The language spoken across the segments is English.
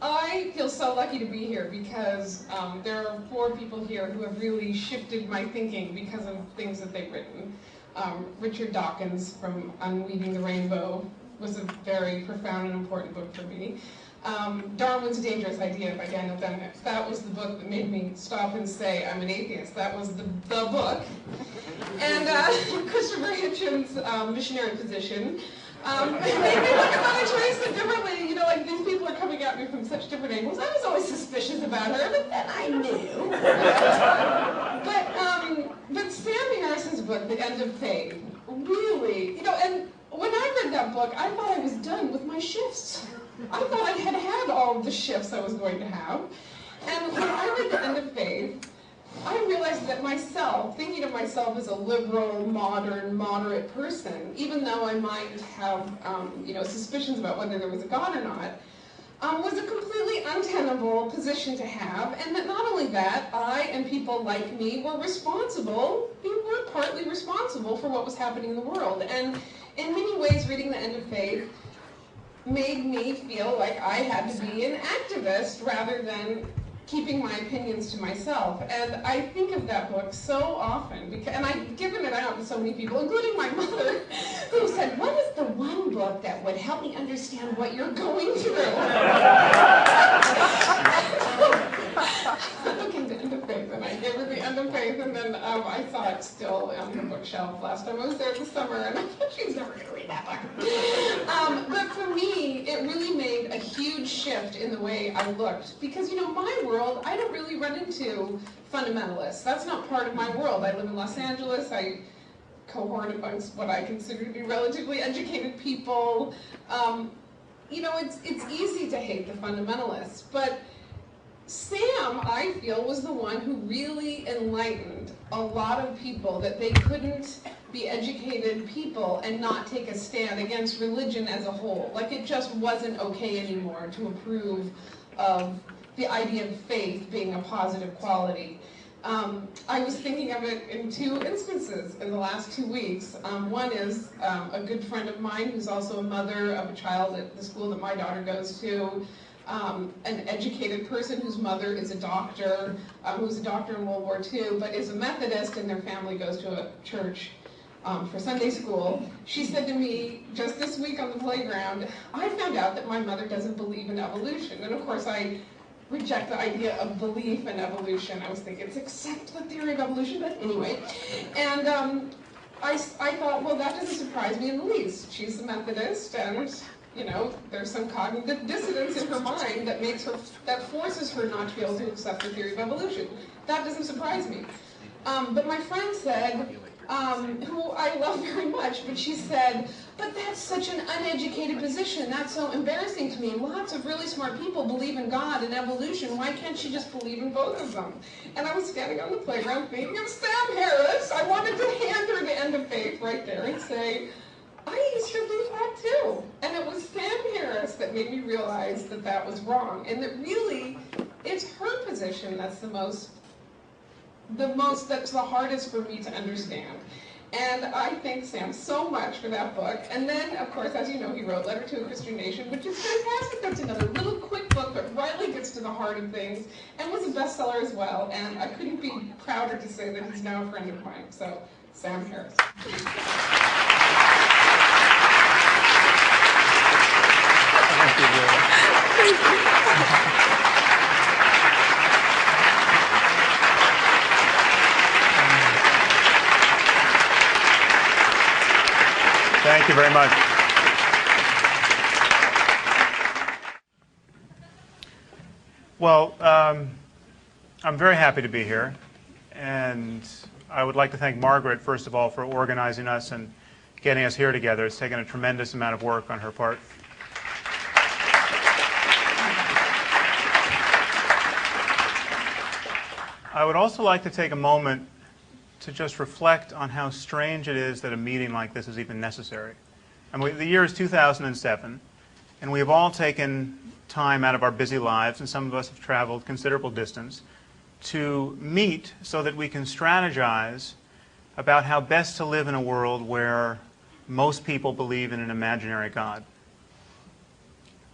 I feel so lucky to be here because there are 4 people here who have really shifted my thinking because of things that they've written. Richard Dawkins from Unweaving the Rainbow was a very profound and important book for me. Darwin's Dangerous Idea by Daniel Dennett. That was the book that made me stop and say I'm an atheist. That was the book. And Christopher Hitchens' Missionary Position. It made me look at my choice differently. You know, like these people are coming at me from such different angles. I was always suspicious about her, but then I knew. But Sam Harris's book, The End of Faith, really, you know, and when I read that book, I thought I was done with my shifts. I thought I had had all of the shifts I was going to have. And when I read The End of Faith, I realized that myself, thinking of myself as a liberal, modern, moderate person, even though I might have you know, suspicions about whether there was a God or not, was a completely untenable position to have, and that not only that, I and people like me were responsible, we were partly responsible for what was happening in the world. And in many ways, reading The End of Faith made me feel like I had to be an activist rather than keeping my opinions to myself. And I think of that book so often, because, and I've given it out to so many people, including my mother, who said, what is the one book that would help me understand what you're going through? Looking The End of Faith, and I gave her The End of Faith, and then I saw it still on the bookshelf last time I was there this summer, and I thought she was never going to read that book. But for me, it really made a huge shift in the way I looked, because, you know, my world, I don't really run into fundamentalists. That's not part of my world. I live in Los Angeles. I cohort amongst what I consider to be relatively educated people. You know, it's easy to hate the fundamentalists, but Sam, I feel, was the one who really enlightened a lot of people that they couldn't be educated people and not take a stand against religion as a whole. Like, it just wasn't okay anymore to approve of the idea of faith being a positive quality. I was thinking of it in 2 instances in the last 2 weeks. One is a good friend of mine who's also a mother of a child at the school that my daughter goes to, an educated person whose mother is a doctor, who was a doctor in World War II, but is a Methodist, and their family goes to a church for Sunday school. She said to me just this week on the playground, I found out that my mother doesn't believe in evolution. And of course I reject the idea of belief in evolution. I was thinking, it's accept the theory of evolution, but anyway. And I thought, well, that doesn't surprise me in the least. She's a Methodist, and you know, there's some cognitive dissonance in her mind that makes her, that forces her not to be able to accept the theory of evolution. That doesn't surprise me. But my friend said, who I love very much, but she said, but that's such an uneducated position. That's so embarrassing to me. Lots of really smart people believe in God and evolution. Why can't she just believe in both of them? And I was standing on the playground thinking of Sam Harris. I wanted to hand her The End of Faith right there and say, I used to think that too. And it was Sam Harris that made me realize that that was wrong. And that really, it's her position that's that's the hardest for me to understand. And I thank Sam so much for that book. And then, of course, as you know, he wrote Letter to a Christian Nation, which is fantastic. That's another little quick book that rightly gets to the heart of things, and was a bestseller as well. And I couldn't be prouder to say that he's now a friend of mine. So, Sam Harris. Thank you very much. Well, I'm very happy to be here, and I would like to thank Margaret, first of all, for organizing us and getting us here together. It's taken a tremendous amount of work on her part. I would also like to take a moment to just reflect on how strange it is that a meeting like this is even necessary. I mean, the year is 2007, and we have all taken time out of our busy lives, and some of us have traveled considerable distance, to meet so that we can strategize about how best to live in a world where most people believe in an imaginary God.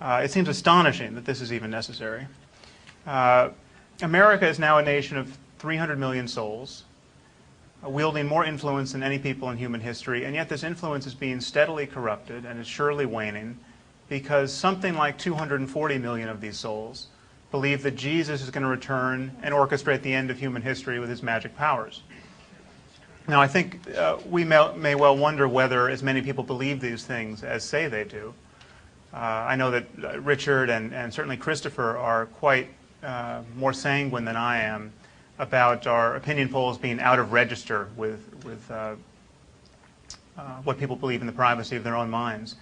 It seems astonishing that this is even necessary. America is now a nation of 300 million souls, wielding more influence than any people in human history, and yet this influence is being steadily corrupted and is surely waning because something like 240 million of these souls believe that Jesus is going to return and orchestrate the end of human history with his magic powers. Now, I think we may well wonder whether as many people believe these things as say they do. I know that Richard and certainly Christopher are quite more sanguine than I am about our opinion polls being out of register with what people believe in the privacy of their own minds.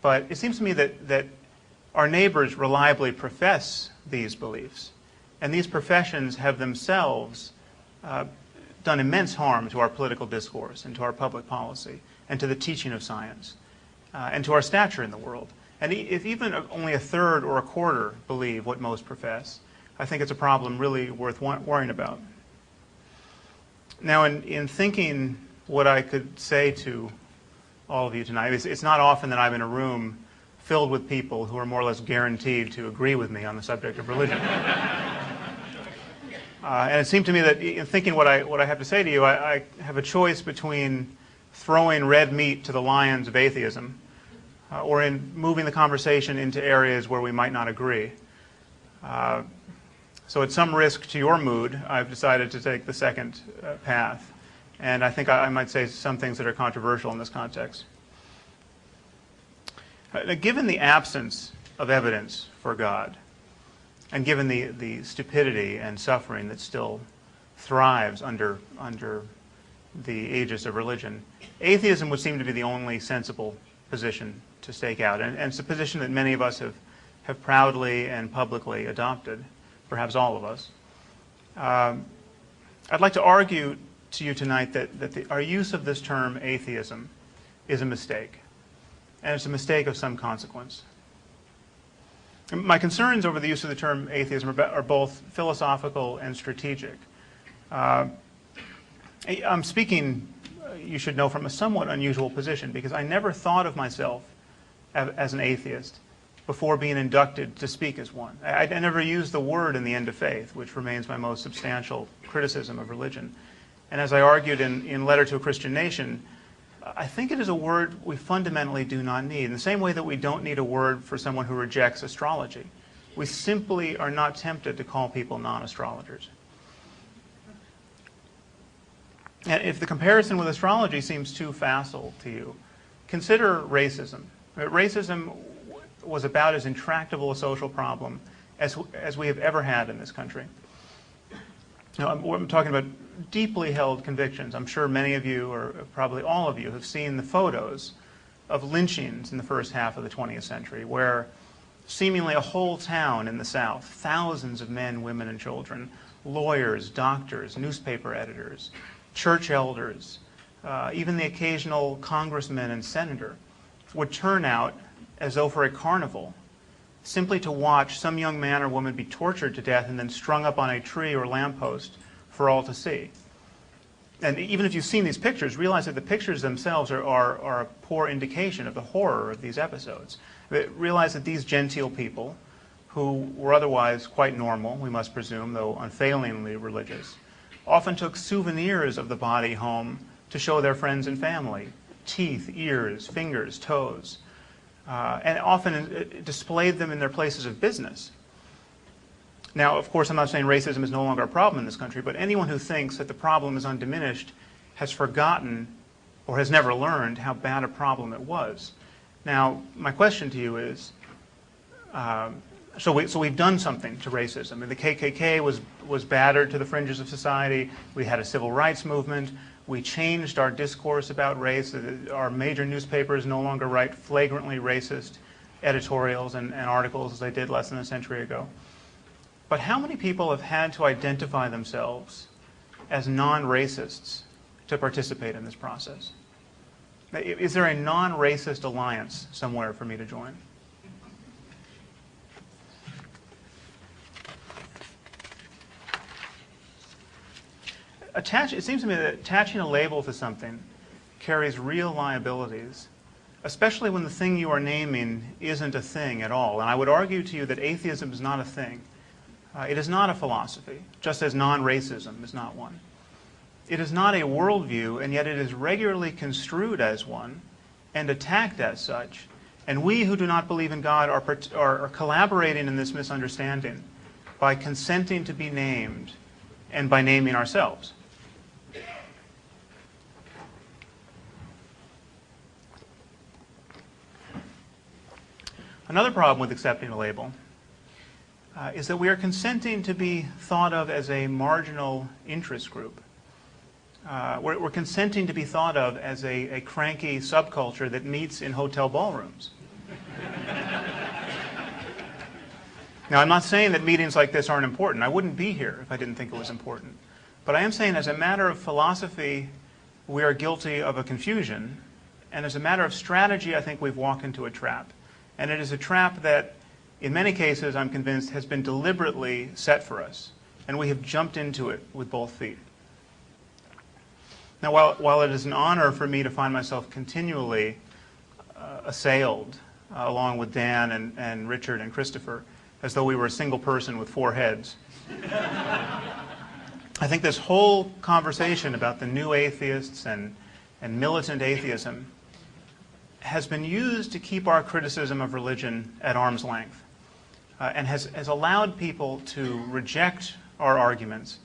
But it seems to me that our neighbors reliably profess these beliefs, and these professions have themselves done immense harm to our political discourse and to our public policy and to the teaching of science and to our stature in the world. And if even only a third or a quarter believe what most profess, I think it's a problem really worth worrying about. Now, in thinking what I could say to all of you tonight, it's not often that I'm in a room filled with people who are more or less guaranteed to agree with me on the subject of religion. And it seemed to me that in thinking what I have to say to you, I have a choice between throwing red meat to the lions of atheism or in moving the conversation into areas where we might not agree. So at some risk to your mood, I've decided to take the second path. And I think I might say some things that are controversial in this context. Given the absence of evidence for God, and given the stupidity and suffering that still thrives under the aegis of religion, atheism would seem to be the only sensible position to stake out. And it's a position that many of us have proudly and publicly adopted, perhaps all of us. I'd like to argue to you tonight that our use of this term atheism is a mistake. And it's a mistake of some consequence. My concerns over the use of the term atheism are both philosophical and strategic. I'm speaking, you should know, from a somewhat unusual position because I never thought of myself as an atheist before being inducted to speak as one. I never used the word in the End of Faith, which remains my most substantial criticism of religion. And as I argued in Letter to a Christian Nation, I think it is a word we fundamentally do not need, in the same way that we don't need a word for someone who rejects astrology. We simply are not tempted to call people non-astrologers. And if the comparison with astrology seems too facile to you, consider racism. Racism was about as intractable a social problem as we have ever had in this country. Now, I'm talking about deeply held convictions. I'm sure many of you, or probably all of you, have seen the photos of lynchings in the first half of the 20th century, where seemingly a whole town in the South, thousands of men, women, and children, lawyers, doctors, newspaper editors, church elders, even the occasional congressman and senator, would turn out as though for a carnival, simply to watch some young man or woman be tortured to death and then strung up on a tree or lamppost for all to see. And even if you've seen these pictures, realize that the pictures themselves are a poor indication of the horror of these episodes. Realize that these genteel people, who were otherwise quite normal, we must presume, though unfailingly religious, often took souvenirs of the body home to show their friends and family: teeth, ears, fingers, toes. And often displayed them in their places of business. Now, of course, I'm not saying racism is no longer a problem in this country, but anyone who thinks that the problem is undiminished has forgotten or has never learned how bad a problem it was. Now, my question to you is, so we've done something to racism. I mean, the KKK was battered to the fringes of society. We had a civil rights movement. We changed our discourse about race. Our major newspapers no longer write flagrantly racist editorials and articles as they did less than a century ago. But how many people have had to identify themselves as non-racists to participate in this process? Is there a non-racist alliance somewhere for me to join? It seems to me that attaching a label to something carries real liabilities especially when the thing you are naming isn't a thing at all. And I would argue to you that atheism is not a thing. It is not a philosophy, just as non-racism is not one. It is not a worldview, and yet it is regularly construed as one and attacked as such. And we who do not believe in God are collaborating in this misunderstanding by consenting to be named and by naming ourselves. Another problem with accepting a label is that we are consenting to be thought of as a marginal interest group. We're consenting to be thought of as a cranky subculture that meets in hotel ballrooms. Now, I'm not saying that meetings like this aren't important. I wouldn't be here if I didn't think it was important. But I am saying as a matter of philosophy, we are guilty of a confusion. And as a matter of strategy, I think we've walked into a trap. And it is a trap that, in many cases, I'm convinced, has been deliberately set for us. And we have jumped into it with both feet. Now, while it is an honor for me to find myself continually assailed, along with Dan and Richard and Christopher, as though we were a single person with 4 heads, I think this whole conversation about the new atheists and militant atheism has been used to keep our criticism of religion at arm's length, and has allowed people to reject our arguments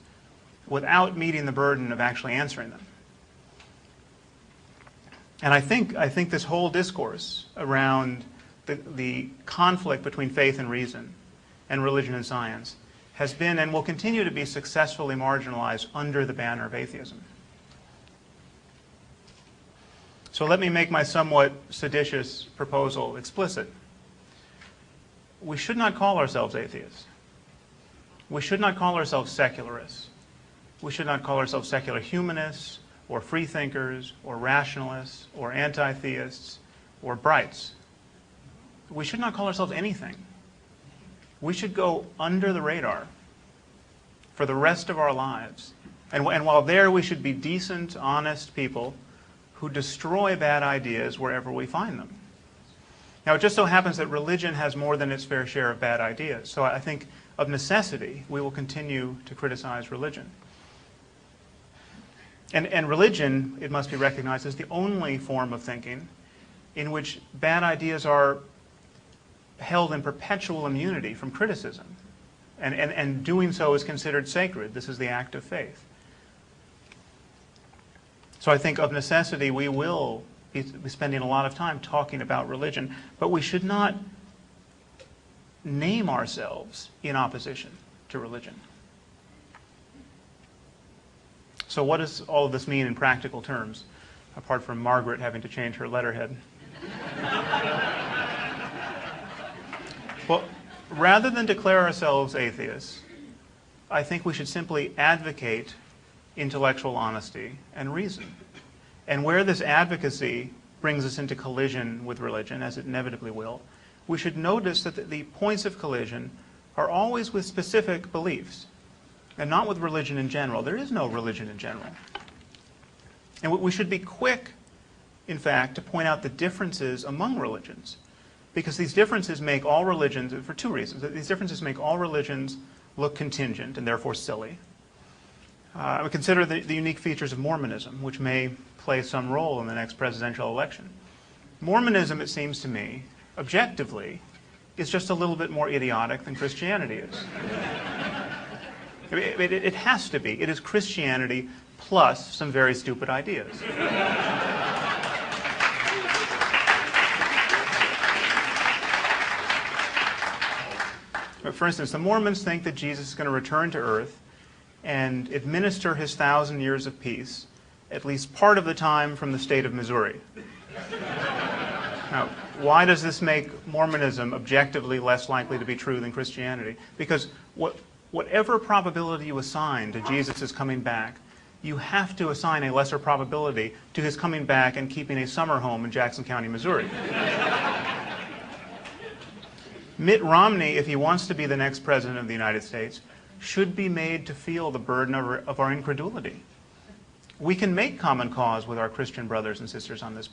without meeting the burden of actually answering them. And I think this whole discourse around the conflict between faith and reason and religion and science has been and will continue to be successfully marginalized under the banner of atheism. So let me make my somewhat seditious proposal explicit. We should not call ourselves atheists. We should not call ourselves secularists. We should not call ourselves secular humanists or freethinkers or rationalists or anti-theists or brights. We should not call ourselves anything. We should go under the radar for the rest of our lives. And while there, we should be decent, honest people who destroy bad ideas wherever we find them. Now, it just so happens that religion has more than its fair share of bad ideas. So I think, of necessity, we will continue to criticize religion. And religion, it must be recognized, is the only form of thinking in which bad ideas are held in perpetual immunity from criticism. And doing so is considered sacred. This is the act of faith. So I think, of necessity, we will be spending a lot of time talking about religion, but we should not name ourselves in opposition to religion. So what does all of this mean in practical terms, apart from Margaret having to change her letterhead? Well, rather than declare ourselves atheists, I think we should simply advocate intellectual honesty and reason. And where this advocacy brings us into collision with religion, as it inevitably will, we should notice that the points of collision are always with specific beliefs and not with religion in general. There is no religion in general. And we should be quick, in fact, to point out the differences among religions, because these differences make all religions, for 2 reasons. These differences make all religions look contingent and therefore silly. We consider the unique features of Mormonism, which may play some role in the next presidential election. Mormonism, it seems to me, objectively, is just a little bit more idiotic than Christianity is. It has to be. It is Christianity plus some very stupid ideas. For instance, the Mormons think that Jesus is going to return to earth and administer his 1,000 years of peace, at least part of the time from the state of Missouri. Now, why does this make Mormonism objectively less likely to be true than Christianity? Because whatever probability you assign to Jesus' coming back, you have to assign a lesser probability to his coming back and keeping a summer home in Jackson County, Missouri. Mitt Romney, if he wants to be the next president of the United States, should be made to feel the burden of our incredulity. We can make common cause with our Christian brothers and sisters on this